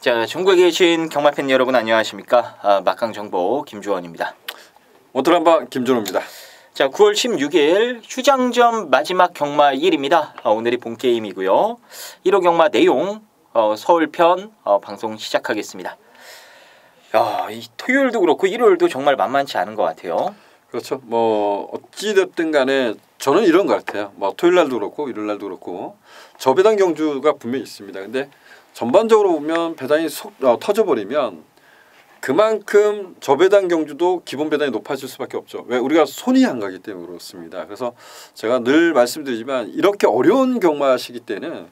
자, 전국에 계신 경마 팬 여러분 안녕하십니까? 막강정보 김주원입니다. 오트람바 김준호입니다. 자, 9월 16일 휴장전 마지막 경마일입니다. 오늘이 본게임이고요. 1호 경마 내용 서울편 방송 시작하겠습니다. 이 토요일도 그렇고 일요일도 정말 만만치 않은 것 같아요. 그렇죠. 뭐 어찌됐든 간에 저는 이런 것 같아요. 뭐 토요일 날도 그렇고 일요일 날도 그렇고 저배당 경주가 분명히 있습니다. 근데 전반적으로 보면 배당이 터져버리면 그만큼 저배당 경주도 기본 배당이 높아질 수밖에 없죠. 왜? 우리가 손이 안 가기 때문에 그렇습니다. 그래서 제가 늘 말씀드리지만 이렇게 어려운 경마 시기 때는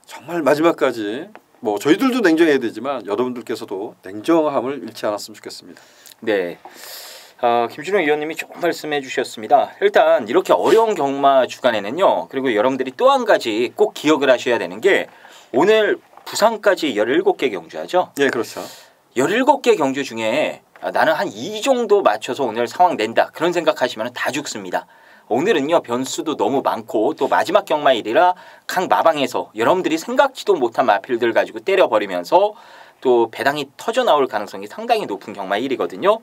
정말 마지막까지 뭐 저희들도 냉정해야 되지만 여러분들께서도 냉정함을 잃지 않았으면 좋겠습니다. 네. 김준호 의원님이 조금 말씀해 주셨습니다. 일단 이렇게 어려운 경마 주간에는요. 그리고 여러분들이 또 한 가지 꼭 기억을 하셔야 되는 게 오늘 부산까지 17개 경주하죠. 네, 그렇죠. 17개 경주 중에 나는 한 2 정도 맞춰서 오늘 상황 낸다. 그런 생각하시면 다 죽습니다. 오늘은요. 변수도 너무 많고 또 마지막 경마일이라 각 마방에서 여러분들이 생각지도 못한 마필들 가지고 때려버리면서 또 배당이 터져 나올 가능성이 상당히 높은 경마일이거든요.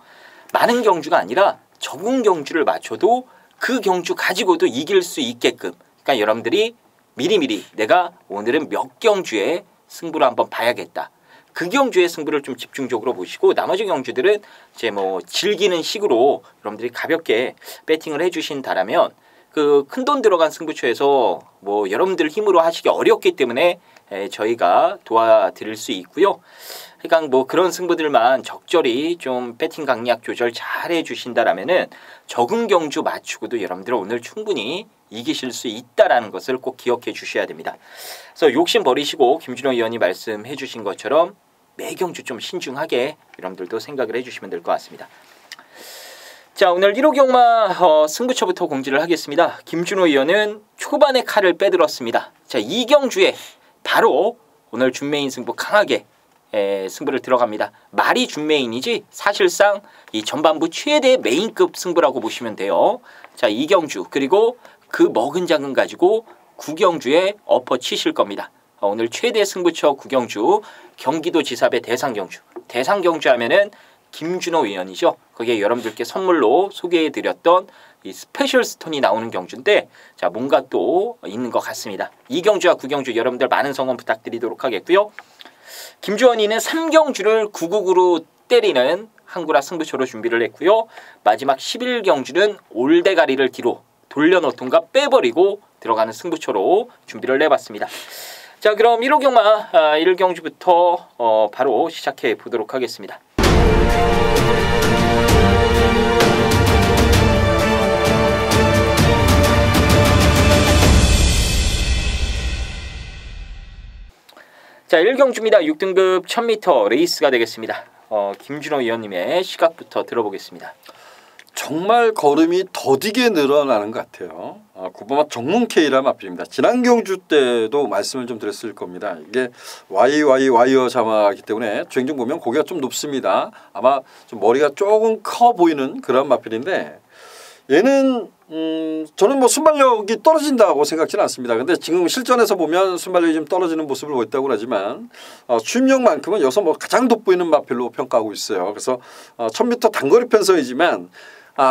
많은 경주가 아니라 적은 경주를 맞춰도 그 경주 가지고도 이길 수 있게끔 그러니까 여러분들이 미리미리 내가 오늘은 몇 경주에 승부를 한번 봐야겠다. 그 경주의 승부를 좀 집중적으로 보시고 나머지 경주들은 이제 뭐 즐기는 식으로 여러분들이 가볍게 배팅을 해주신다라면 그 큰돈 들어간 승부처에서 뭐 여러분들 힘으로 하시기 어렵기 때문에 저희가 도와드릴 수 있고요. 그러니까 뭐 그런 승부들만 적절히 좀 배팅 강약 조절 잘 해주신다라면은 적은 경주 맞추고도 여러분들 오늘 충분히 이기실 수 있다라는 것을 꼭 기억해 주셔야 됩니다. 그래서 욕심 버리시고 김준호 의원이 말씀해 주신 것처럼 매 경주 좀 신중하게 여러분들도 생각을 해주시면 될 것 같습니다. 자, 오늘 1호 경마 승부처부터 공지를 하겠습니다. 김준호 의원은 초반에 칼을 빼들었습니다. 자, 이 경주에 바로 오늘 준메인 승부 강하게 승부를 들어갑니다. 말이 준메인이지 사실상 이 전반부 최대 메인급 승부라고 보시면 돼요. 자, 이 경주 그리고 그 먹은 장은 가지고 구경주에 엎어 치실 겁니다. 오늘 최대 승부처 구경주 경기도지사배 대상경주. 대상경주 하면은 김준호 의원이죠. 거기에 여러분들께 선물로 소개해드렸던 이 스페셜 스톤이 나오는 경주인데 자 뭔가 또 있는 것 같습니다. 이 경주와 구경주 여러분들 많은 성원 부탁드리도록 하겠고요. 김주원이는 3경주를 999로 때리는 한구라 승부처로 준비를 했고요. 마지막 11경주는 올대가리를 뒤로 돌려놓던가 빼버리고 들어가는 승부처로 준비를 해봤습니다. 자, 그럼 1호 경마 1경주부터 바로 시작해 보도록 하겠습니다. 자, 1경주입니다. 6등급 1000m 레이스가 되겠습니다. 김준호 의원님의 시각부터 들어보겠습니다. 정말 걸음이 더디게 늘어나는 것 같아요. 9번마 정문K라는 마필입니다. 지난 경주 때도 말씀을 좀 드렸을 겁니다. 이게 와이어 자마이기 때문에 주행중 보면 고개가 좀 높습니다. 아마 좀 머리가 조금 커 보이는 그런 마필인데 얘는 저는 뭐 순발력이 떨어진다고 생각지는 않습니다. 근데 지금 실전에서 보면 순발력이 좀 떨어지는 모습을 보였다고 하지만 추임력만큼은 여기서 뭐 가장 돋보이는 마필로 평가하고 있어요. 그래서 1000m 단거리 편성이지만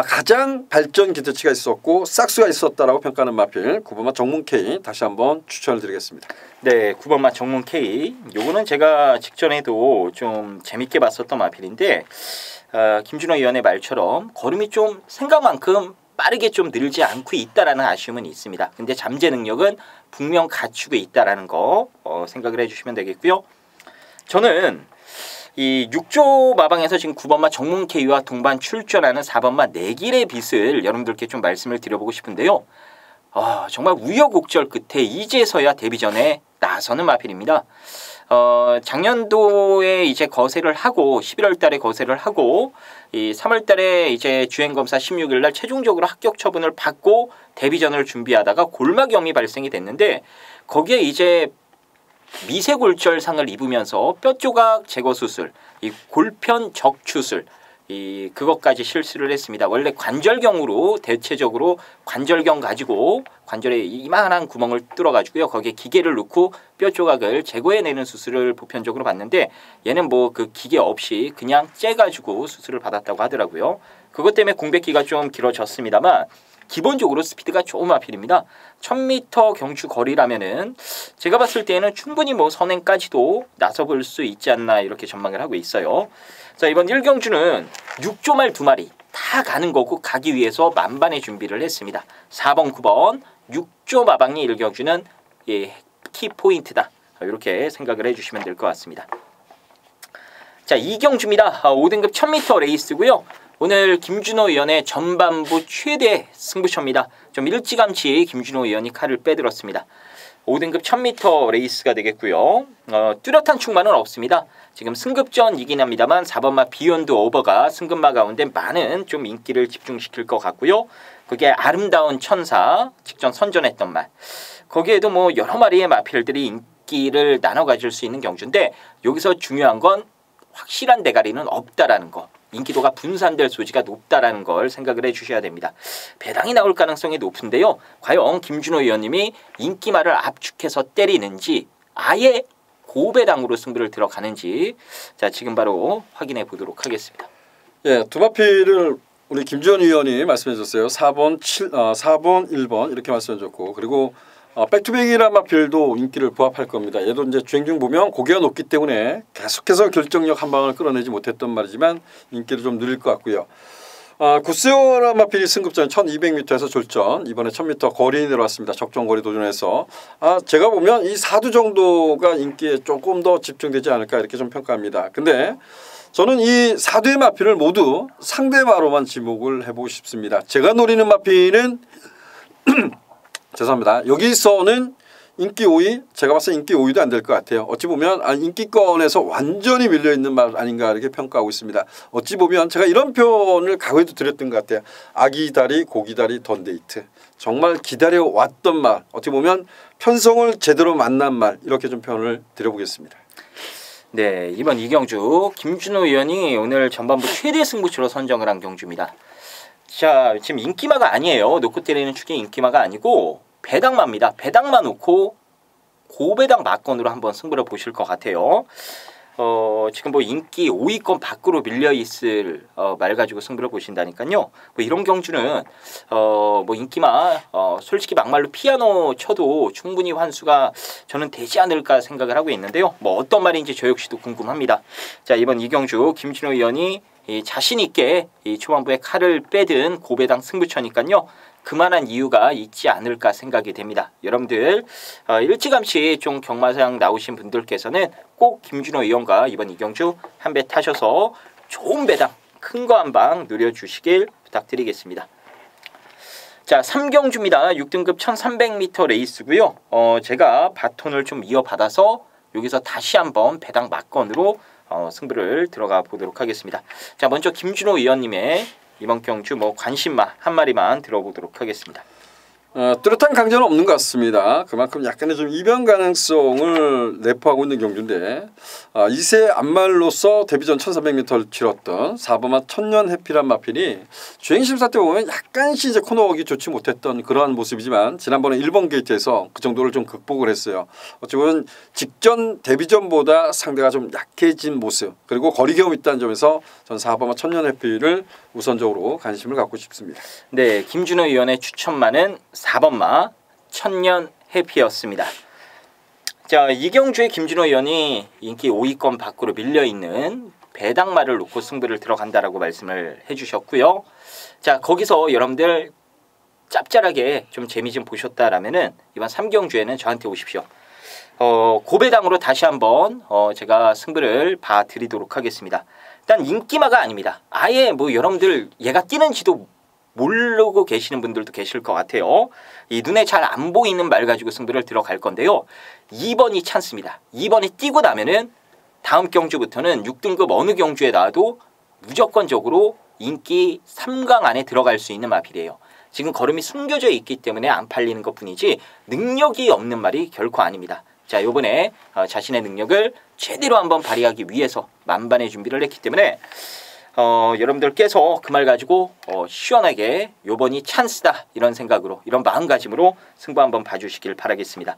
가장 발전 기대치가 있었고 싹수가 있었다라고 평가하는 마필 9번마 정문K 다시 한번 추천을 드리겠습니다. 네, 9번마 정문K 요거는 제가 직전에도 좀 재밌게 봤었던 마필인데 김준호 의원의 말처럼 걸음이 좀 생각만큼 빠르게 좀 늘지 않고 있다라는 아쉬움은 있습니다. 근데 잠재 능력은 분명 갖추고 있다라는 거 생각을 해주시면 되겠고요. 저는 이 6조 마방에서 지금 9번마 정문K와 동반 출전하는 4번마 내길의 빛을 여러분들께 좀 말씀을 드려보고 싶은데요. 정말 우여곡절 끝에 이제서야 데뷔전에 나서는 마필입니다. 작년도에 이제 거세를 하고 11월 달에 거세를 하고 이 3월 달에 이제 주행 검사 16일 날 최종적으로 합격 처분을 받고 데뷔전을 준비하다가 골막염이 발생이 됐는데 거기에 이제 미세골절상을 입으면서 뼈조각 제거 수술, 이 골편 적추술 그것까지 실수를 했습니다. 원래 관절경으로 대체적으로 관절경 가지고 관절에 이만한 구멍을 뚫어가지고요. 거기에 기계를 넣고 뼈 조각을 제거해내는 수술을 보편적으로 받는데 얘는 뭐 그 기계 없이 그냥 째가지고 수술을 받았다고 하더라고요. 그것 때문에 공백기가 좀 길어졌습니다만 기본적으로 스피드가 좋은 마필입니다. 1000m 경주 거리라면은 제가 봤을 때는 충분히 뭐 선행까지도 나서볼 수 있지 않나 이렇게 전망을 하고 있어요. 자, 이번 1경주는 6조 말 2마리 다 가는 거고 가기 위해서 만반의 준비를 했습니다. 4번, 9번 6조 마방리 1경주는 키포인트다. 이렇게 생각을 해주시면 될 것 같습니다. 자, 2경주입니다. 5등급 1000m 레이스고요. 오늘 김준호 의원의 전반부 최대 승부처입니다. 좀 일찌감치 김준호 의원이 칼을 빼들었습니다. 5등급 1000m 레이스가 되겠고요. 뚜렷한 충만은 없습니다. 지금 승급전이긴 합니다만 4번마 비욘드 오버가 승급마 가운데 많은 좀 인기를 집중시킬 것 같고요. 그게 아름다운 천사 직전 선전했던 말. 거기에도 뭐 여러 마리의 마필들이 인기를 나눠 가질 수 있는 경주인데 여기서 중요한 건 확실한 대가리는 없다라는 거. 인기도가 분산될 소지가 높다라는 걸 생각을 해주셔야 됩니다. 배당이 나올 가능성이 높은데요. 과연 김준호 의원님이 인기말을 압축해서 때리는지 아예 고배당으로 승부를 들어가는지 자 지금 바로 확인해 보도록 하겠습니다. 예, 두 마필을 우리 김주현 의원이 말씀해 줬어요. 4번, 4번, 1번 이렇게 말씀해 줬고 그리고 백투백이라는 마필도 인기를 부합할 겁니다. 얘도 이제 주행 중 보면 고개가 높기 때문에 계속해서 결정력 한 방을 끌어내지 못했던 말이지만 인기를 좀 누릴 것 같고요. 구스요라는 마필이 승급전 1200m에서 졸전 이번에 1000m 거리 내려왔습니다. 적정거리 도전해서 제가 보면 이 4두 정도가 인기에 조금 더 집중되지 않을까 이렇게 좀 평가합니다. 근데 저는 이 4두의 마필을 모두 상대마로만 지목을 해보고 싶습니다. 제가 노리는 마필은 죄송합니다. 여기서는 인기 5위 제가 봤을 때 인기 5위도 안 될 것 같아요. 어찌 보면 인기권에서 완전히 밀려있는 말 아닌가 이렇게 평가하고 있습니다. 어찌 보면 제가 이런 표현을 과거에도 드렸던 것 같아요. 아기다리 고기다리 던데이트. 정말 기다려왔던 말 어떻게 보면 편성을 제대로 만난 말 이렇게 좀 표현을 드려보겠습니다. 네, 이번 2경주 김준호 의원이 오늘 전반부 최대 승부처로 선정을 한 경주입니다. 자, 지금 인기마가 아니에요. 놓고 때리는 축이 인기마가 아니고 배당마입니다. 배당마 놓고 고배당 마건으로 한번 승부를 보실 것 같아요. 지금 뭐 인기 5위권 밖으로 밀려있을 말 가지고 승부를 보신다니까요. 뭐 이런 경주는 뭐 인기마 솔직히 막말로 피아노 쳐도 충분히 환수가 저는 되지 않을까 생각을 하고 있는데요. 뭐 어떤 말인지 저 역시도 궁금합니다. 자, 이번 2경주 김준호 의원이 자신 있게 초반부에 칼을 빼든 고배당 승부처니까요. 그만한 이유가 있지 않을까 생각이 됩니다. 여러분들 일찌감치 좀 경마장 나오신 분들께서는 꼭 김준호 의원과 이번 2경주 한 배 타셔서 좋은 배당 큰 거 한 방 누려주시길 부탁드리겠습니다. 자, 3경주입니다. 6등급 1300m 레이스고요. 제가 바톤을 좀 이어받아서 여기서 다시 한번 배당 막건으로 승부를 들어가 보도록 하겠습니다. 자, 먼저 김준호 의원님의 이번 경주 뭐 관심마 한 마리만 들어보도록 하겠습니다. 뚜렷한 강전은 없는 것 같습니다. 그만큼 약간의 좀 이변 가능성을 내포하고 있는 경주인데 2세 안말로서 데뷔전 1300m를 치렀던 4번마 천년 해피란 마필이 주행심사 때 보면 약간씩 이제 코너웍이 좋지 못했던 그러한 모습이지만 지난번에 1번 게이트에서 그 정도를 좀 극복을 했어요. 어찌 보면 직전 데뷔전보다 상대가 좀 약해진 모습 그리고 거리경험 있다는 점에서 전 4번마 천년 해피를 우선적으로 관심을 갖고 싶습니다. 네, 김준호 의원의 추천마는 4번마 천년 해피였습니다. 자, 이경주의 김준호 의원이 인기 5위권 밖으로 밀려있는 배당마를 놓고 승부를 들어간다라고 말씀을 해주셨고요. 자, 거기서 여러분들 짭짤하게 좀 재미 좀 보셨다라면은 이번 3경주에는 저한테 오십시오. 고배당으로 다시 한번 제가 승부를 봐드리도록 하겠습니다. 일단 인기마가 아닙니다. 아예 뭐 여러분들 얘가 뛰는지도 모르고 계시는 분들도 계실 것 같아요. 이 눈에 잘 안 보이는 말 가지고 승부를 들어갈 건데요. 2번이 찬스입니다. 2번이 뛰고 나면은 다음 경주부터는 6등급 어느 경주에 나와도 무조건적으로 인기 3강 안에 들어갈 수 있는 마필이에요. 지금 걸음이 숨겨져 있기 때문에 안 팔리는 것뿐이지 능력이 없는 말이 결코 아닙니다. 자, 요번에 자신의 능력을 제대로 한번 발휘하기 위해서 만반의 준비를 했기 때문에 여러분들께서 그 말 가지고 시원하게 요번이 찬스다 이런 생각으로 이런 마음가짐으로 승부 한번 봐주시길 바라겠습니다.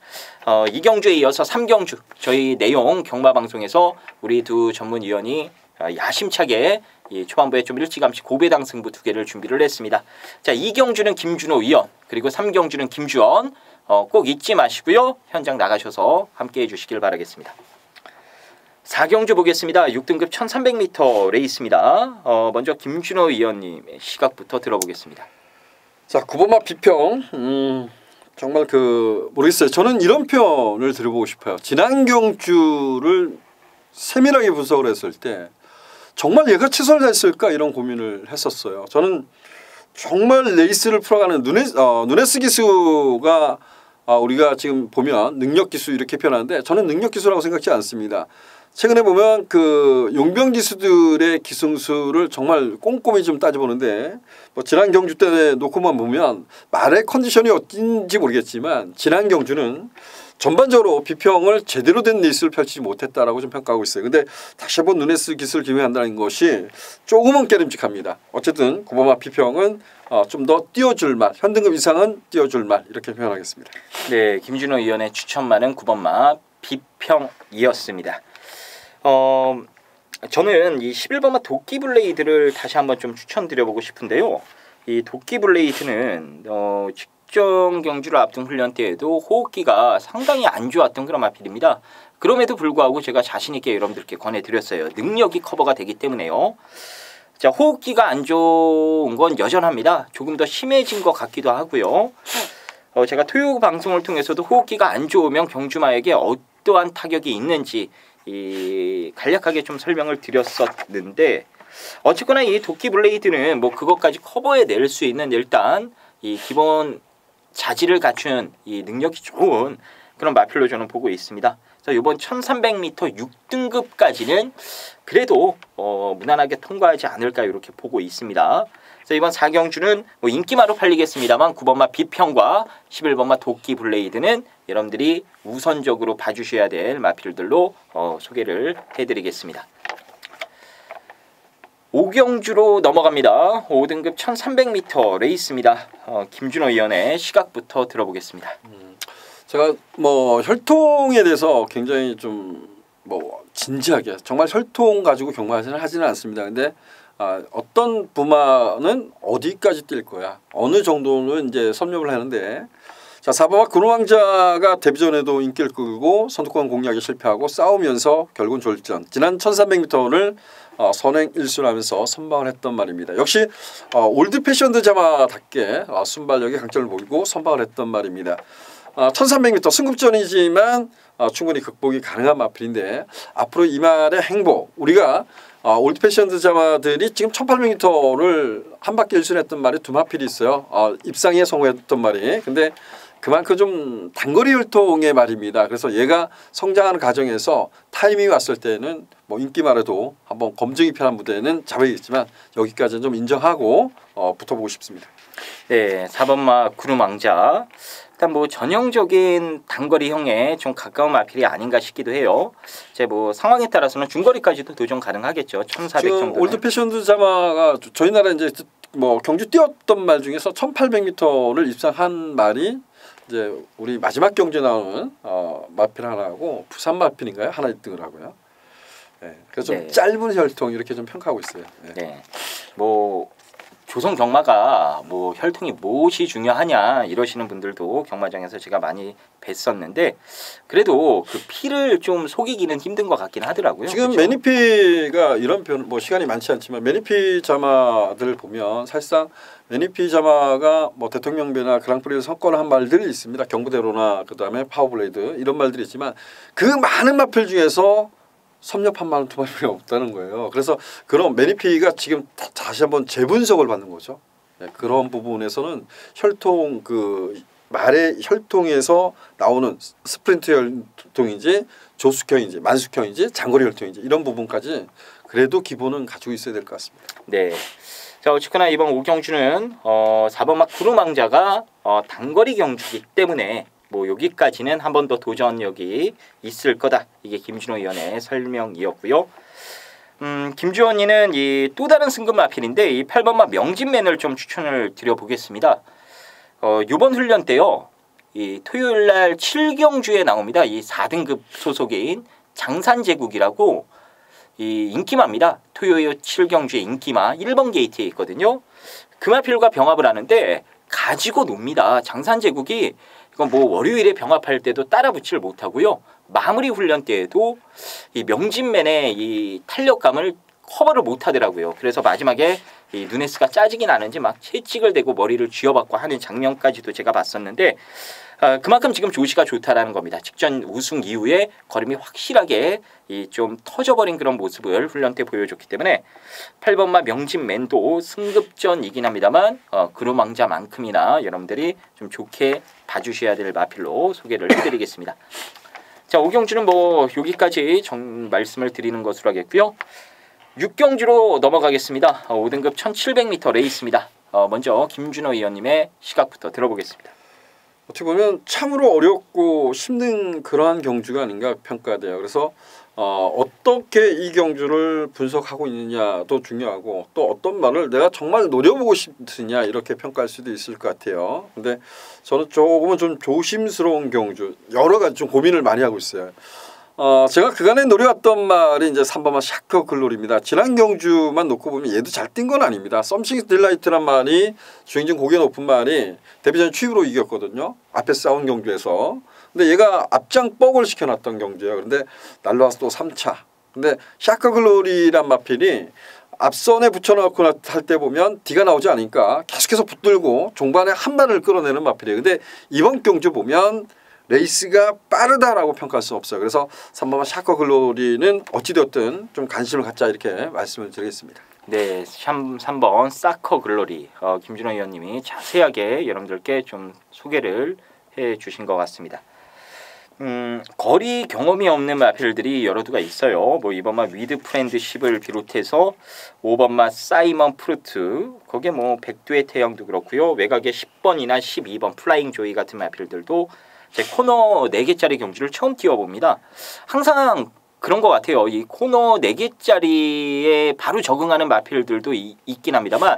이경주에 이어서 3경주 저희 내용 경마방송에서 우리 두 전문위원이 야심차게 이 초반부에 좀 일찌감치 고배당 승부 2개를 준비를 했습니다. 자, 2경주는 김준호 위원 그리고 3경주는 김주원 꼭 잊지 마시고요. 현장 나가셔서 함께해 주시길 바라겠습니다. 4경주 보겠습니다. 6등급 1300m 레이스입니다. 먼저 김준호 위원님의 시각부터 들어보겠습니다. 자, 9번마 비평 정말 모르겠어요. 저는 이런 표현을 들어보고 싶어요. 지난 경주를 세밀하게 분석을 했을 때 정말 얘가 최선을 다했을까 이런 고민을 했었어요. 저는 정말 레이스를 풀어가는 누네스 기수가 우리가 지금 보면 능력 기수 이렇게 표현하는데 저는 능력 기수라고 생각지 않습니다. 최근에 보면 용병 기수들의 기승수를 정말 꼼꼼히 좀 따져보는데 뭐 지난 경주 때 놓고만 보면 말의 컨디션이 어딘지 모르겠지만 지난 경주는 전반적으로 비평을 제대로 된 레이스를 펼치지 못했다라고 좀 평가하고 있어요. 근데 다시 한번 누네스 기술을 기용한다는 것이 조금은 깨름직합니다. 어쨌든 9번마 비평은 좀 더 띄워줄 맛, 현등급 이상은 띄워줄 맛 이렇게 표현하겠습니다. 네, 김준호 위원의 추천만은 9번마 비평이었습니다. 저는 이 11번마 도끼블레이드를 다시 한번 좀 추천드려보고 싶은데요. 이 도끼블레이드는 직전 경주를 앞둔 훈련 때에도 호흡기가 상당히 안 좋았던 그런 마필입니다. 그럼에도 불구하고 제가 자신 있게 여러분들께 권해드렸어요. 능력이 커버가 되기 때문에요. 자, 호흡기가 안 좋은 건 여전합니다. 조금 더 심해진 것 같기도 하고요. 제가 토요 방송을 통해서도 호흡기가 안 좋으면 경주마에게 어떠한 타격이 있는지 간략하게 좀 설명을 드렸었는데 어쨌거나 이 도끼블레이드는 뭐 그것까지 커버해 낼 수 있는 일단 이 기본 자질을 갖춘 이 능력이 좋은 그런 마필로 저는 보고 있습니다. 자, 이번 1300m 6등급까지는 그래도 무난하게 통과하지 않을까 이렇게 보고 있습니다. 자, 이번 4경주는 뭐 인기마로 팔리겠습니다만 9번마 비평과 11번마 도끼블레이드는 여러분들이 우선적으로 봐주셔야 될 마필들로 소개를 해드리겠습니다. 5경주로 넘어갑니다. 5등급 1300m 레이스입니다. 김준호 위원의 시각부터 들어보겠습니다. 제가 뭐 혈통에 대해서 굉장히 좀 뭐 진지하게 정말 혈통 가지고 경마를 하지는 않습니다. 근데 어떤 부마는 어디까지 뛸 거야? 어느 정도는 이제 섭렵을 하는데 자, 4번마 근호왕자가 데뷔전에도 인기를 끌고 선두권 공략에 실패하고 싸우면서 결국은 졸전. 지난 1300m를 선행 1순을 하면서 선방을 했던 말입니다. 역시 올드 패션드 자마답게 순발력의 강점을 보이고 선방을 했던 말입니다. 1300m 승급전이지만 충분히 극복이 가능한 마필인데 앞으로 이 말의 행보 우리가 올드 패션드 자마들이 지금 1800m를 한 바퀴 1순했던 말이 두 마필이 있어요. 입상에 성공했던 말이. 근데 그만큼 좀 단거리 혈통의 말입니다. 그래서 얘가 성장하는 과정에서 타이밍이 왔을 때는 뭐 인기말에도 한번 검증이 편한 무대는 잡아야겠지만 여기까지는 좀 인정하고 붙어보고 싶습니다. 네, 4번마 구름왕자. 일단 뭐 전형적인 단거리형에 좀 가까운 마필이 아닌가 싶기도 해요. 제 뭐 상황에 따라서는 중거리까지도 도전 가능하겠죠. 1400 정도. 올드 패션드 자마가 저희 나라 이제 뭐 경주 뛰었던 말 중에서 1800m를 입상한 말이 이제 우리 마지막 경주에 나오는 마필 하나하고 부산 마필인가요? 하나 1등을 하고요. 네, 그래서 좀 짧은 혈통 이렇게 좀 평가하고 있어요. 네. 뭐 조선 경마가 뭐 혈통이 무엇이 중요하냐 이러시는 분들도 경마장에서 제가 많이 뵀었는데 그래도 그 피를 좀 속이기는 힘든 것 같긴 하더라고요. 지금 그렇죠? 매니피가 이런 뭐 시간이 많지 않지만 매니피 자마들 보면 사실상 매니피 자마가 뭐 대통령배나 그랑프리에서 석권한 말들이 있습니다. 경부대로나 그다음에 파워블레이드 이런 말들이 있지만 그 많은 마필 중에서 섭렵한 말은 두 마리가 없다는 거예요. 그래서 그런 매니피가 지금 다시 한번 재분석을 받는 거죠. 네, 그런 부분에서는 혈통 말의 혈통에서 나오는 스프린트 혈통인지 조숙형인지 만숙형인지 장거리 혈통인지 이런 부분까지 그래도 기본은 가지고 있어야 될 것 같습니다. 네. 자, 어쨌거나 이번 5경주는 4번마 구름왕자가 단거리 경주이기 때문에 뭐 여기까지는 한 번 더 도전력이 있을 거다. 이게 김준호 위원의 설명이었고요. 김주원이는 이 또 다른 승급 마필인데 이 8번마 명진맨을 좀 추천을 드려보겠습니다. 이번 훈련 때요. 이 토요일 날 7경주에 나옵니다. 이 4등급 소속인 장산제국이라고 이 인기마입니다. 토요일 7경주의 인기마 1번 게이트에 있거든요. 그 마필과 병합을 하는데 가지고 놉니다. 장산제국이 이건 뭐 월요일에 병합할 때도 따라 붙지를 못하고요. 마무리 훈련 때에도 이 명진맨의 이 탄력감을 커버를 못하더라고요. 그래서 마지막에 이 누네스가 짜증이 나는지 막 채찍을 대고 머리를 쥐어박고 하는 장면까지도 제가 봤었는데 그만큼 지금 조시가 좋다라는 겁니다. 직전 우승 이후에 걸음이 확실하게 이 좀 터져버린 그런 모습을 훈련 때 보여줬기 때문에 8번마 명진맨도 승급전이긴 합니다만 그루망자만큼이나 여러분들이 좀 좋게 봐주셔야 될 마필로 소개를 해드리겠습니다. 자, 5경주는 뭐 여기까지 말씀을 드리는 것으로 하겠고요. 6경주로 넘어가겠습니다. 5등급 1700m 레이스입니다. 먼저 김준호 의원님의 시각부터 들어보겠습니다. 어떻게 보면 참으로 어렵고 힘든 그러한 경주가 아닌가 평가돼요. 그래서 어떻게 이 경주를 분석하고 있느냐도 중요하고 또 어떤 말을 내가 정말 노려보고 싶으냐 이렇게 평가할 수도 있을 것 같아요. 근데 저는 조금은 좀 조심스러운 경주 여러 가지 좀 고민을 많이 하고 있어요. 제가 그간에 노려왔던 말이 이제 3번마 샤커 글로리입니다. 지난 경주만 놓고 보면 얘도 잘 뛴 건 아닙니다. 썸씽 딜라이트란 말이 주행진 고개 높은 말이 데뷔전 추입으로 이겼거든요. 앞에 싸운 경주에서. 근데 얘가 앞장 뻑을 시켜놨던 경주예요. 그런데 날라와서 또 3차. 근데 샤커 글로리란 마필이 앞선에 붙여놓고 할 때 보면 뒤가 나오지 않으니까 계속해서 붙들고 종반에 한 발을 끌어내는 마필이에요. 근데 이번 경주 보면 레이스가 빠르다라고 평가할 수 없어요. 그래서 3번마 샤커 글로리는 어찌되었든 좀 관심을 갖자 이렇게 말씀을 드리겠습니다. 네, 3번 사커 글로리 김준호 의원님이 자세하게 여러분들께 좀 소개를 해주신 것 같습니다. 거리 경험이 없는 마필들이 여러 두가 있어요. 뭐 2번마 위드 프렌드십을 비롯해서 5번마 사이먼 프루트 거기에 뭐 백두의 태양도 그렇고요. 외곽에 10번이나 12번 플라잉 조이 같은 마필들도 제 코너 4개짜리 경주를 처음 뛰어봅니다. 항상 그런 것 같아요. 이 코너 4개짜리에 바로 적응하는 마필들도 있긴 합니다만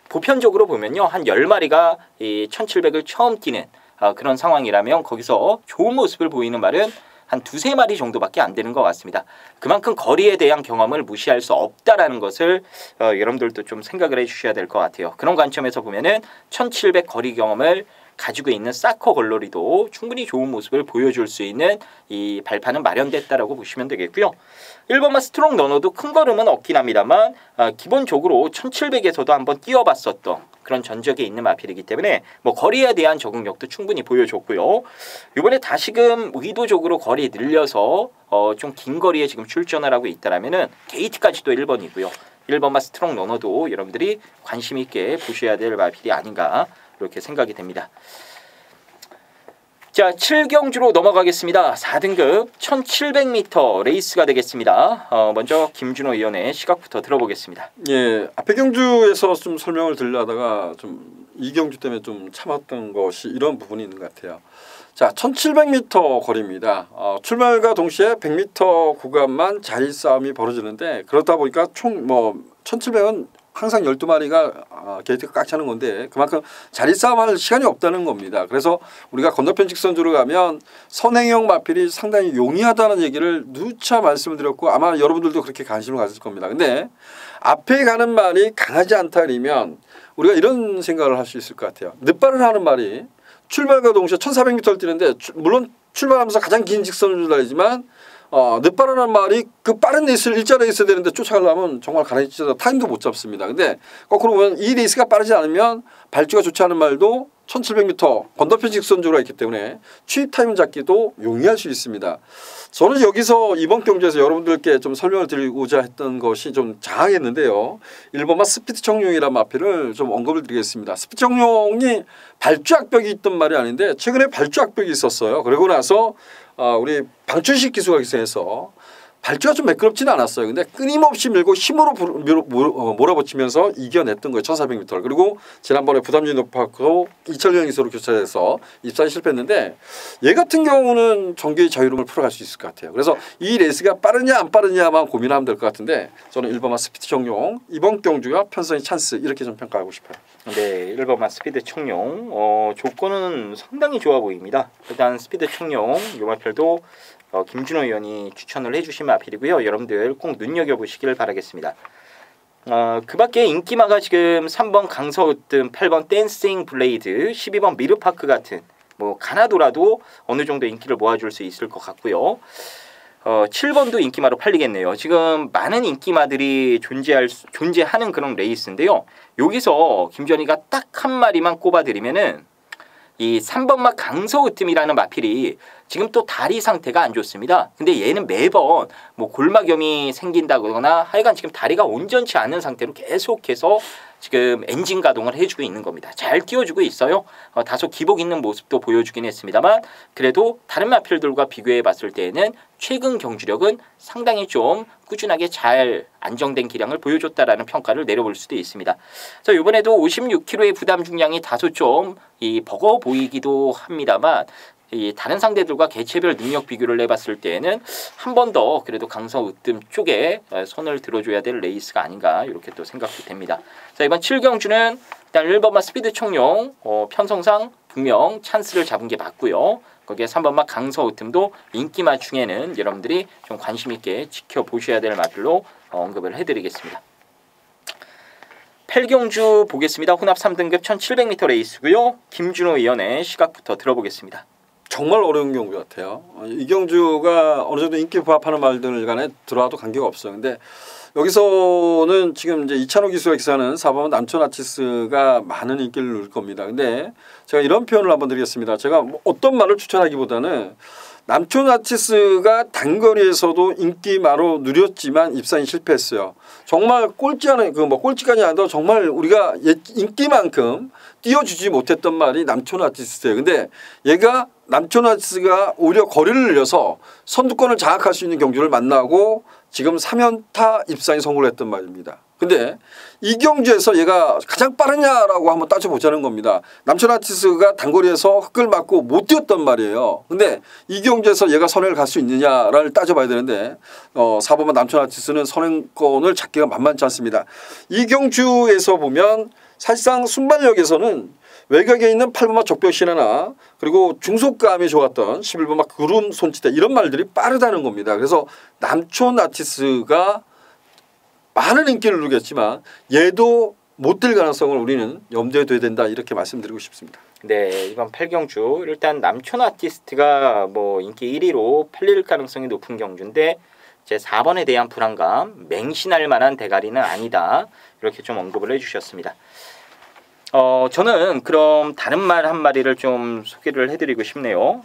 보편적으로 보면요. 한 10마리가 이 1700을 처음 뛰는 그런 상황이라면 거기서 좋은 모습을 보이는 말은 한 2-3마리 정도밖에 안 되는 것 같습니다. 그만큼 거리에 대한 경험을 무시할 수 없다라는 것을 여러분들도 좀 생각을 해주셔야 될 것 같아요. 그런 관점에서 보면은 1700 거리 경험을 가지고 있는 사커 글로리도 충분히 좋은 모습을 보여줄 수 있는 이 발판은 마련됐다라고 보시면 되겠고요. 1번마 스트롱 러너도 큰 걸음은 없긴 합니다만 기본적으로 1700에서도 한번 뛰어봤었던 그런 전적이 있는 마필이기 때문에 뭐 거리에 대한 적응력도 충분히 보여줬고요. 이번에 다시금 의도적으로 거리 늘려서 좀 긴 거리에 지금 출전을 하고 있다라면은 게이트까지도 1번이고요. 1번마 스트롱 러너도 여러분들이 관심 있게 보셔야 될 마필이 아닌가 이렇게 생각이 됩니다. 자, 7경주로 넘어가겠습니다. 4등급 1700m 레이스가 되겠습니다. 먼저 김준호 의원의 시각부터 들어보겠습니다. 예, 앞에 경주에서 좀 설명을 드리려다가 좀 이 경주 때문에 좀 참았던 것이 이런 부분이 있는 것 같아요. 자, 1700m 거리입니다. 출발과 동시에 100m 구간만 자리 싸움이 벌어지는데 그러다 보니까 총 뭐 1700은 항상 12마리가 게이트가 꽉 차는 건데 그만큼 자리 싸움할 시간이 없다는 겁니다. 그래서 우리가 건너편 직선주로 가면 선행형 마필이 상당히 용이하다는 얘기를 누차 말씀을 드렸고 아마 여러분들도 그렇게 관심을 가질 겁니다. 근데 앞에 가는 말이 강하지 않다 그러면 우리가 이런 생각을 할 수 있을 것 같아요. 늦발을 하는 말이 출발과 동시에 1400m를 뛰는데 물론 출발하면서 가장 긴 직선을 달리지만 늦발하는 말이 그 빠른 레이스를 일자로 있어야 되는데 쫓아가려면 정말 가만히 찢어서 타임도 못 잡습니다. 근데 거꾸로 보면 이 레이스가 빠르지 않으면 발주가 좋지 않은 말도 1700m 건너편 직선주로 있기 때문에 취입 타임 잡기도 용이할 수 있습니다. 저는 여기서 이번 경주에서 여러분들께 좀 설명을 드리고자 했던 것이 좀 장하겠는데요. 1번마 스피드 청룡이라는 마필을 좀 언급을 드리겠습니다. 스피드 청룡이 발주 악벽이 있던 말이 아닌데 최근에 발주 악벽이 있었어요. 그러고 나서 우리 방춘식 기수가 기생해서 발주가 좀 매끄럽지는 않았어요. 근데 끊임없이 밀고 힘으로 몰아붙이면서 이겨냈던 거예요. 1400m를. 그리고 지난번에 부담이 높았고 2000년 기수로 교체돼서 입상에 실패했는데 얘 같은 경우는 정규의 자유름을 풀어갈 수 있을 것 같아요. 그래서 이 레이스가 빠르냐 안 빠르냐만 고민하면 될 것 같은데 저는 1번마 스피드 청룡 이번 경주가 편성의 찬스 이렇게 좀 평가하고 싶어요. 네, 1번마 스피드 청룡 조건은 상당히 좋아 보입니다. 일단 스피드 청룡 요 마필도 김준호 의원이 추천을 해주신 마필이고요. 여러분들 꼭 눈여겨보시길 바라겠습니다. 그 밖에 인기마가 지금 3번 강서우뜸, 8번 댄싱 블레이드, 12번 미르파크 같은 뭐 가나도라도 어느 정도 인기를 모아줄 수 있을 것 같고요. 7번도 인기마로 팔리겠네요. 지금 많은 인기마들이 존재하는 그런 레이스인데요. 여기서 김준희가 딱 한 마리만 꼽아드리면은 이 3번마 강서우뜸이라는 마필이 지금 또 다리 상태가 안 좋습니다. 근데 얘는 매번 뭐 골막염이 생긴다거나 하여간 지금 다리가 온전치 않은 상태로 계속해서 지금 엔진 가동을 해주고 있는 겁니다. 잘 뛰어주고 있어요. 다소 기복 있는 모습도 보여주긴 했습니다만 그래도 다른 마필들과 비교해 봤을 때에는 최근 경주력은 상당히 좀 꾸준하게 잘 안정된 기량을 보여줬다라는 평가를 내려볼 수도 있습니다. 자, 이번에도 56kg의 부담 중량이 다소 좀 버거워 보이기도 합니다만 이 다른 상대들과 개체별 능력 비교를 해봤을 때에는 한 번 더 그래도 강서우뜸 쪽에 손을 들어줘야 될 레이스가 아닌가 이렇게 또 생각도 됩니다. 자, 이번 7경주는 일단 1번마 스피드 청룡 편성상 분명 찬스를 잡은 게 맞고요. 거기에 3번마 강서우뜸도 인기마 중에는 여러분들이 좀 관심 있게 지켜보셔야 될 마필로 언급을 해드리겠습니다. 8경주 보겠습니다. 혼합 3등급 1700m 레이스고요. 김준호 의원의 시각부터 들어보겠습니다. 정말 어려운 경주 같아요. 이 경주가 어느 정도 인기 부합하는 말들 간에 들어와도 관계가 없어요. 근데 여기서는 지금 이제 이찬호 기수가 기사는 4번 남촌 아티스가 많은 인기를 누릴 겁니다. 근데 제가 이런 표현을 한번 드리겠습니다. 제가 뭐 어떤 말을 추천하기보다는 남촌 아티스가 단거리에서도 인기마로 누렸지만 입상이 실패했어요. 정말 꼴찌하는 꼴찌가 아니라도 정말 우리가 인기만큼 띄워주지 못했던 말이 남촌 아티스트예요. 근데 얘가 남촌 아티스트가 오히려 거리를 늘려서 선두권을 장악할 수 있는 경주를 만나고 지금 3연타 입상에 성공을 했던 말입니다. 근데 이 경주에서 얘가 가장 빠르냐라고 한번 따져보자는 겁니다. 남촌 아티스트가 단거리에서 흙을 맞고 못 뛰었단 말이에요. 근데 이 경주에서 얘가 선행을 갈 수 있느냐를 따져봐야 되는데 4번만 남촌 아티스트는 선행권을 잡기가 만만치 않습니다. 이 경주에서 보면 사실상 순발력에서는 외곽에 있는 8번마 적벽신하나 그리고 중속감이 좋았던 11번마 구름 손치대 이런 말들이 빠르다는 겁니다. 그래서 남촌 아티스트가 많은 인기를 누리겠지만 얘도 못 들 가능성을 우리는 염두에 둬야 된다 이렇게 말씀드리고 싶습니다. 네, 이번 8경주 일단 남촌 아티스트가 뭐 인기 1위로 팔릴 가능성이 높은 경주인데 제 4번에 대한 불안감 맹신할 만한 대가리는 아니다 이렇게 좀 언급을 해주셨습니다. 저는 그럼 다른 말 한 마리를 좀 소개를 해드리고 싶네요.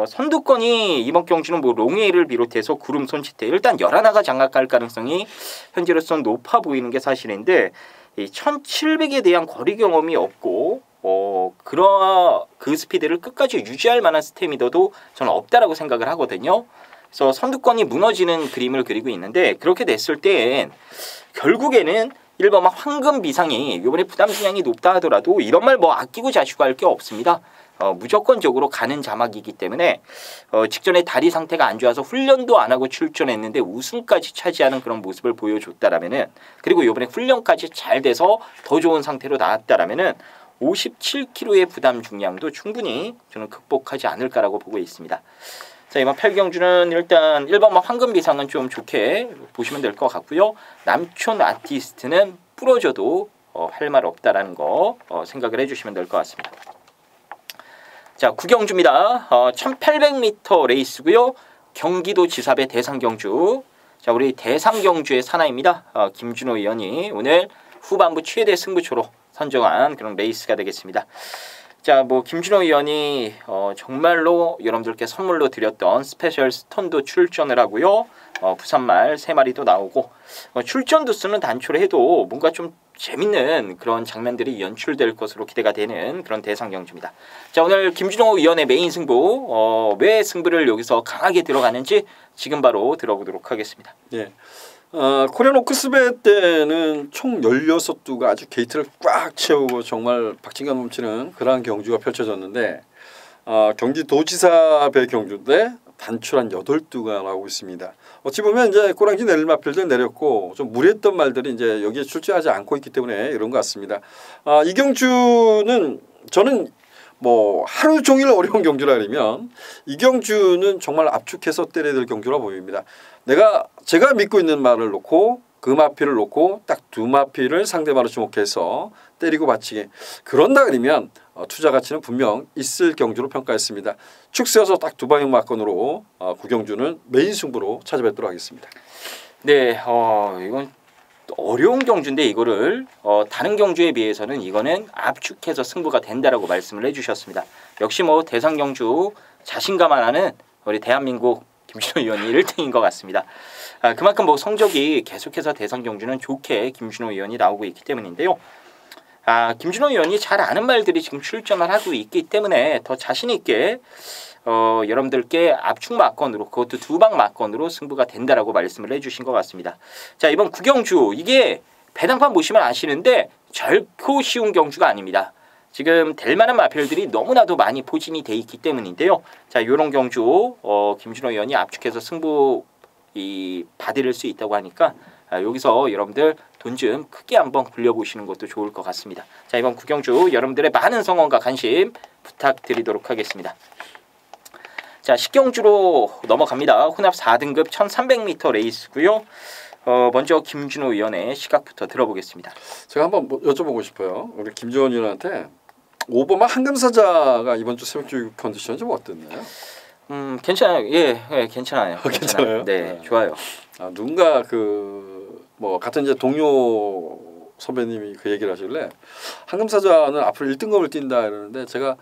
선두권이 이번 경주는 뭐 롱웨이를 비롯해서 구름 손치대 일단 열하나가 장악할 가능성이 현재로서는 높아 보이는 게 사실인데 이 1700에 대한 거리 경험이 없고 그 스피드를 끝까지 유지할 만한 스태미너도 저는 없다라고 생각을 하거든요. 그래서 선두권이 무너지는 그림을 그리고 있는데 그렇게 됐을 땐 결국에는 1번마 황금 비상이 이번에 부담 중량이 높다 하더라도 이런 말 뭐 아끼고 자시고 할 게 없습니다. 무조건적으로 가는 자막이기 때문에 직전에 다리 상태가 안 좋아서 훈련도 안 하고 출전했는데 우승까지 차지하는 그런 모습을 보여줬다라면은 그리고 이번에 훈련까지 잘 돼서 더 좋은 상태로 나왔다라면은 57kg의 부담 중량도 충분히 저는 극복하지 않을까라고 보고 있습니다. 자, 이번 8경주는 일단 1번마 황금비상은 좀 좋게 보시면 될 것 같고요. 남촌 아티스트는 부러져도 할 말 없다라는 거 생각을 해주시면 될 것 같습니다. 자, 9경주입니다. 1800m 레이스고요. 경기도 지사배 대상경주. 자, 우리 대상경주의 사나이입니다. 김준호 의원이 오늘 후반부 최대 승부처로 선정한 그런 레이스가 되겠습니다. 자, 뭐 김준호 의원이 정말로 여러분들께 선물로 드렸던 스페셜 스톤도 출전을 하고요. 부산말 3마리도 나오고 출전 두수는 단초를 해도 뭔가 좀 재밌는 그런 장면들이 연출될 것으로 기대가 되는 그런 대상 경주입니다. 자, 오늘 김준호 위원의 메인 승부 왜 승부를 여기서 강하게 들어가는지 지금 바로 들어보도록 하겠습니다. 예. 코리안 오크스배 때는 총 16두가 아주 게이트를 꽉 채우고 정말 박진감 넘치는 그러한 경주가 펼쳐졌는데 경기도지사배 경주인데 단출한 8두가 나오고 있습니다. 어찌 보면 이제 꼬랑지 내릴마필들 내렸고 좀 무리했던 말들이 이제 여기에 출제하지 않고 있기 때문에 이런 것 같습니다. 이 경주는 저는 뭐 하루 종일 어려운 경주라면 이 경주는 정말 압축해서 때려야 될 경주라 보입니다. 제가 믿고 있는 말을 놓고 그 마필을 놓고 딱 2마필을 상대방으로 주목해서 때리고 받치게 그런다 그러면 투자 가치는 분명 있을 경주로 평가했습니다. 축 세워서 딱 2방향 막건으로 구경주는 메인 승부로 찾아뵙도록 하겠습니다. 네, 이건 어려운 경주인데 이거를 다른 경주에 비해서는 이거는 압축해서 승부가 된다라고 말씀을 해주셨습니다. 역시 뭐 대상 경주 자신감 하나는 우리 대한민국 김준호 의원이 1등인 것 같습니다. 그만큼 뭐 성적이 계속해서 대상 경주는 좋게 김준호 의원이 나오고 있기 때문인데요. 김준호 의원이 잘 아는 말들이 지금 출전을 하고 있기 때문에 더 자신 있게 여러분들께 압축 막건으로 그것도 2방 막건으로 승부가 된다라고 말씀을 해주신 것 같습니다. 자, 이번 구경주 이게 배당판 보시면 아시는데 결코 쉬운 경주가 아닙니다. 지금 될 만한 마필들이 너무나도 많이 포진이 돼 있기 때문인데요. 자, 이런 경주 김준호 의원이 압축해서 승부 받을 수 있다고 하니까 여기서 여러분들 돈 좀 크게 한번 굴려보시는 것도 좋을 것 같습니다. 자, 이번 구경주 여러분들의 많은 성원과 관심 부탁드리도록 하겠습니다. 자, 식경주로 넘어갑니다. 혼합 4등급 1300m 레이스고요. 먼저 김준호 의원의 시각부터 들어보겠습니다. 제가 한번 여쭤보고 싶어요. 우리 김준호 의원한테 오버마 황금사자가 이번 주 새벽주 컨디션이 좀 어땠나요? 괜찮아요. 예, 괜찮아요. 괜찮아요? 네, 좋아요. 누군가 뭐 같은 이제 동료 선배님이 그 얘기를 하실래 황금사자는 앞으로 1등급을 뛴다 이러는데 제가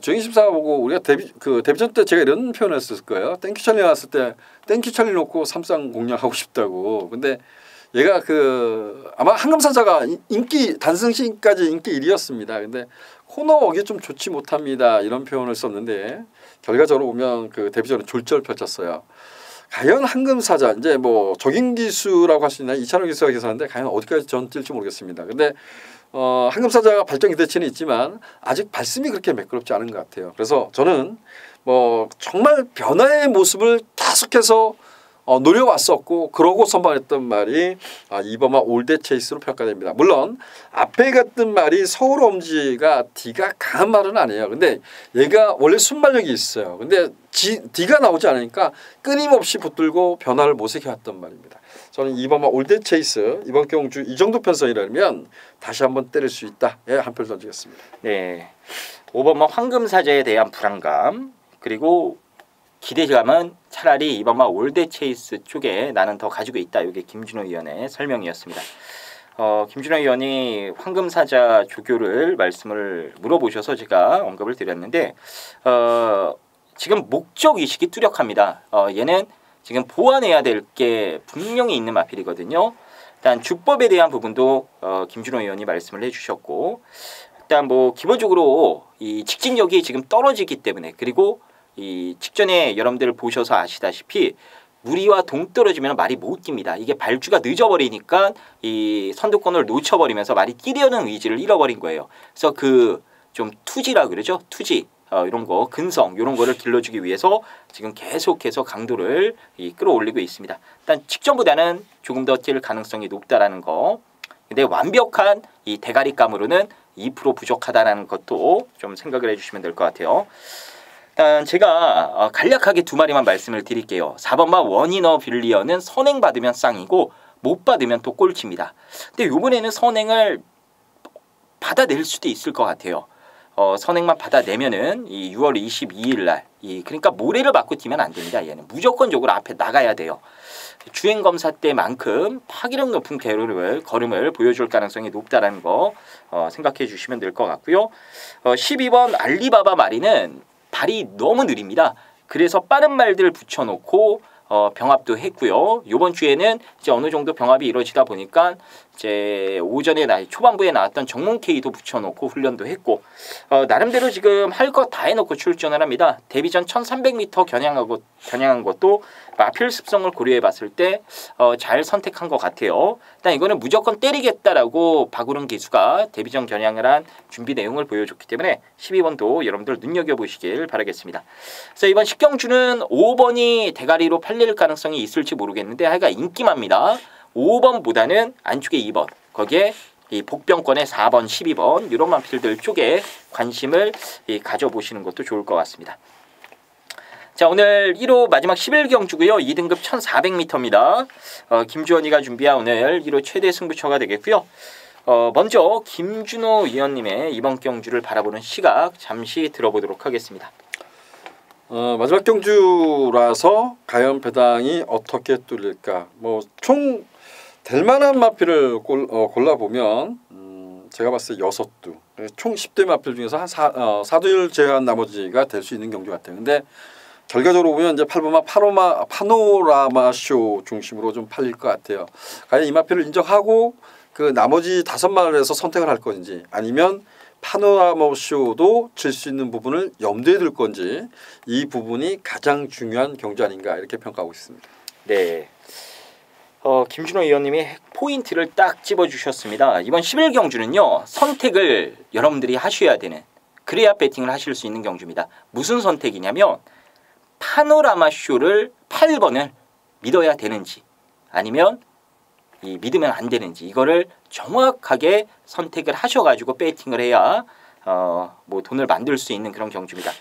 주행 심사 보고 우리가 데뷔전 때 제가 이런 표현을 했을 거예요. 땡큐 찰리 나왔을 때 땡큐 찰리 놓고 삼상 공략하고 싶다고. 근데 얘가 아마 황금사자가 단승시까지 인기 1위였습니다. 근데 코너웍이 좀 좋지 못합니다. 이런 표현을 썼는데 결과적으로 보면 그 데뷔전에 졸절 펼쳤어요. 과연 황금사자 이제 뭐 적인 기수라고 할 수 있나요? 이찬호 기수가 계산하는데 과연 어디까지 전 뛸지 모르겠습니다. 근데 황금사자가 발전 기대치는 있지만 아직 발씀이 그렇게 매끄럽지 않은 것 같아요. 그래서 저는 뭐 정말 변화의 모습을 계속해서 노려왔었고 그러고 선방했던 말이 이범아 올드 체이스로 평가됩니다. 물론 앞에 갔던 말이 서울 엄지가 D가 강한 말은 아니에요. 근데 얘가 원래 순발력이 있어요. 근데 D가 나오지 않으니까 끊임없이 붙들고 변화를 모색해왔던 말입니다. 저는 이범아 올드 체이스 이번 경주 이 정도 편성이라면 다시 한번 때릴 수 있다. 한 표 던지겠습니다. 네, 오버마 황금사자에 대한 불안감 그리고 기대감은 차라리 이번마 올드 체이스 쪽에 나는 더 가지고 있다. 이게 김준호 의원의 설명이었습니다. 김준호 의원이 황금사자 조교를 말씀을 물어보셔서 제가 언급을 드렸는데 지금 목적의식이 뚜렷합니다. 얘는 지금 보완해야 될 게 분명히 있는 마필이거든요. 일단 주법에 대한 부분도 김준호 의원이 말씀을 해주셨고 일단 뭐 기본적으로 이 직진력이 지금 떨어지기 때문에 그리고 이 직전에 여러분들 보셔서 아시다시피 무리와 동떨어지면 말이 못 뜁니다. 이게 발주가 늦어버리니까 이 선두권을 놓쳐버리면서 말이 뛰려는 의지를 잃어버린 거예요. 그래서 그 좀 투지라 그러죠. 투지 이런 거 근성 이런 거를 길러주기 위해서 지금 계속해서 강도를 끌어올리고 있습니다. 일단 직전보다는 조금 더 뛸 가능성이 높다라는 거. 근데 완벽한 이 대가리감으로는 2% 부족하다라는 것도 좀 생각을 해주시면 될 것 같아요. 일단 제가 간략하게 2마리만 말씀을 드릴게요. 4번마 원이너 빌리어는 선행받으면 쌍이고 못 받으면 또 꼴찌입니다. 근데 이번에는 선행을 받아낼 수도 있을 것 같아요. 선행만 받아내면은 이 6월 22일 날 그러니까 모래를 받고 뛰면 안 됩니다. 얘는 무조건적으로 앞에 나가야 돼요. 주행검사 때만큼 파기력 높은 걸음을 보여줄 가능성이 높다라는 거 생각해 주시면 될 것 같고요. 12번 알리바바 마리는 발이 너무 느립니다. 그래서 빠른 말들 붙여놓고 병합도 했고요. 이번 주에는 이제 어느 정도 병합이 이루어지다 보니까 이제 오전에 초반부에 나왔던 정몽K도 붙여놓고 훈련도 했고 나름대로 지금 할 것 다 해놓고 출전을 합니다. 데뷔전 1300m 겨냥한 것도 마필 습성을 고려해봤을 때 잘 선택한 것 같아요. 일단 이거는 무조건 때리겠다라고 박우른 기수가 데뷔전 겨냥을 한 준비 내용을 보여줬기 때문에 12번도 여러분들 눈여겨보시길 바라겠습니다. 그래서 이번 10경주는 5번이 대가리로 팔릴 가능성이 있을지 모르겠는데 하여간 인기만입니다. 5번보다는 안쪽에 2번 거기에 이 복병권의 4번, 12번 이런 마필들 쪽에 관심을 가져보시는 것도 좋을 것 같습니다. 자, 오늘 1호 마지막 11경주고요. 2등급 1400m입니다. 김주원이가 준비한 오늘 1호 최대 승부처가 되겠고요. 먼저 김준호 위원님의 이번 경주를 바라보는 시각 잠시 들어보도록 하겠습니다. 마지막 경주라서 과연 배당이 어떻게 뚫릴까? 뭐 총 될 만한 마필을 골라보면 제가 봤을 때 6두 총 10대 마필 중에서 한 4두를 제외한 나머지가 될 수 있는 경주 같아요. 근데 결과적으로 보면 이제 8번마 파노라마쇼 중심으로 좀 팔릴 것 같아요. 과연 이 마필을 인정하고 그 나머지 5마을에서 선택을 할 건지 아니면 파노라마쇼도 질 수 있는 부분을 염두에 둘 건지 이 부분이 가장 중요한 경주 아닌가 이렇게 평가하고 있습니다. 네. 김준호 의원님이 포인트를 딱 집어주셨습니다. 이번 11경주는요. 선택을 여러분들이 하셔야 되는 그래야 배팅을 하실 수 있는 경주입니다. 무슨 선택이냐면 파노라마쇼를 8번을 믿어야 되는지 아니면 믿으면 안 되는지 이거를 정확하게 선택을 하셔가지고 배팅을 해야 뭐 돈을 만들 수 있는 그런 경주입니다.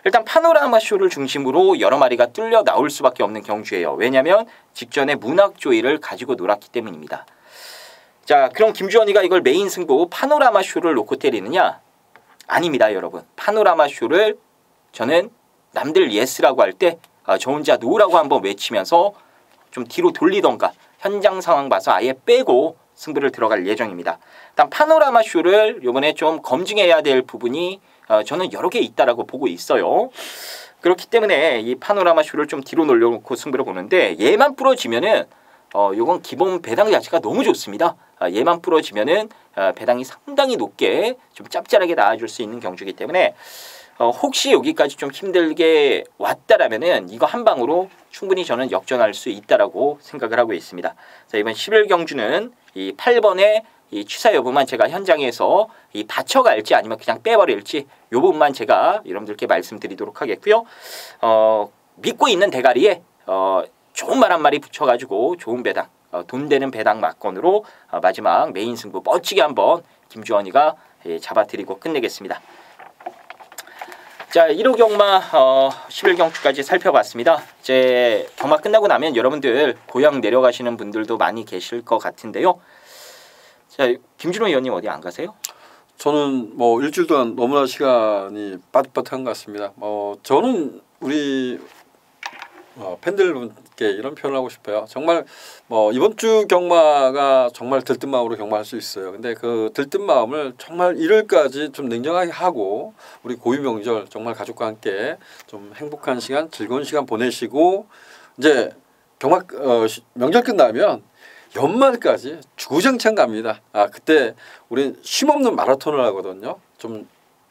일단 파노라마쇼를 중심으로 여러 마리가 뚫려 나올 수밖에 없는 경주예요. 왜냐하면 직전에 문학조이를 가지고 놀았기 때문입니다. 자, 그럼 김주원이가 이걸 메인 승부 파노라마쇼를 놓고 때리느냐? 아닙니다, 여러분. 파노라마쇼를 저는 남들 예스라고 할 때 저 혼자 노라고 한번 외치면서 좀 뒤로 돌리던가 현장 상황 봐서 아예 빼고 승부를 들어갈 예정입니다. 일단 파노라마쇼를 이번에 좀 검증해야 될 부분이 저는 여러 개 있다라고 보고 있어요. 그렇기 때문에 이 파노라마쇼를 좀 뒤로 놀려놓고 승부를 보는데 얘만 부러지면은 요건 기본 배당 자체가 너무 좋습니다. 얘만 부러지면은 배당이 상당히 높게 좀 짭짤하게 나와줄 수 있는 경주이기 때문에 혹시 여기까지 좀 힘들게 왔다라면은 이거 한 방으로 충분히 저는 역전할 수 있다라고 생각을 하고 있습니다. 자, 이번 11경주는 이 8번의 이 취사 여부만 제가 현장에서 이 받쳐갈지 아니면 그냥 빼버릴지 이 부분만 제가 여러분들께 말씀드리도록 하겠고요. 믿고 있는 대가리에 좋은 말 한 마리 붙여가지고 좋은 배당, 돈 되는 배당 막건으로 마지막 메인 승부 멋지게 한번 김주원이가 잡아드리고 끝내겠습니다. 자, 1호 경마 11경주까지 살펴봤습니다. 이제 경마 끝나고 나면 여러분들 고향 내려가시는 분들도 많이 계실 것 같은데요. 자, 김준호 의원님 어디 안 가세요? 저는 뭐 일주일 동안 너무나 시간이 빠듯빠듯한 것 같습니다. 저는 우리 팬들분께 이런 표현을 하고 싶어요. 정말 이번 주 경마가 정말 들뜬 마음으로 경마할 수 있어요. 근데 그 들뜬 마음을 정말 1월까지 좀 냉정하게 하고 우리 고유 명절 정말 가족과 함께 좀 행복한 시간, 즐거운 시간 보내시고 이제 경마 명절 끝나면 연말까지 주구장창 갑니다. 그때 우리 쉼없는 마라톤을 하거든요. 좀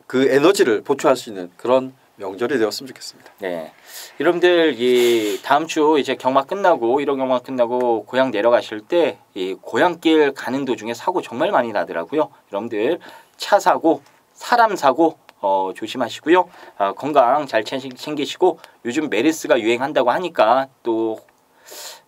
그 에너지를 보충할 수 있는 그런 명절이 되었으면 좋겠습니다. 네, 여러분들 이 다음 주 이제 경마 끝나고 1호 경마 끝나고 고향 내려가실 때 이 고향길 가는 도중에 사고 정말 많이 나더라고요. 여러분들 차 사고, 사람 사고 조심하시고요. 건강 잘 챙기시고 요즘 메르스가 유행한다고 하니까 또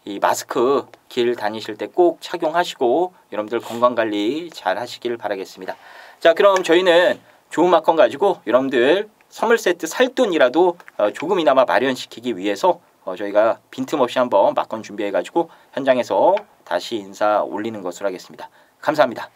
이 마스크 길 다니실 때 꼭 착용하시고 여러분들 건강관리 잘 하시길 바라겠습니다. 자, 그럼 저희는 좋은 막건 가지고 여러분들 선물 세트 살 돈이라도 조금이나마 마련시키기 위해서 저희가 빈틈없이 한번 막건 준비해가지고 현장에서 다시 인사 올리는 것으로 하겠습니다. 감사합니다.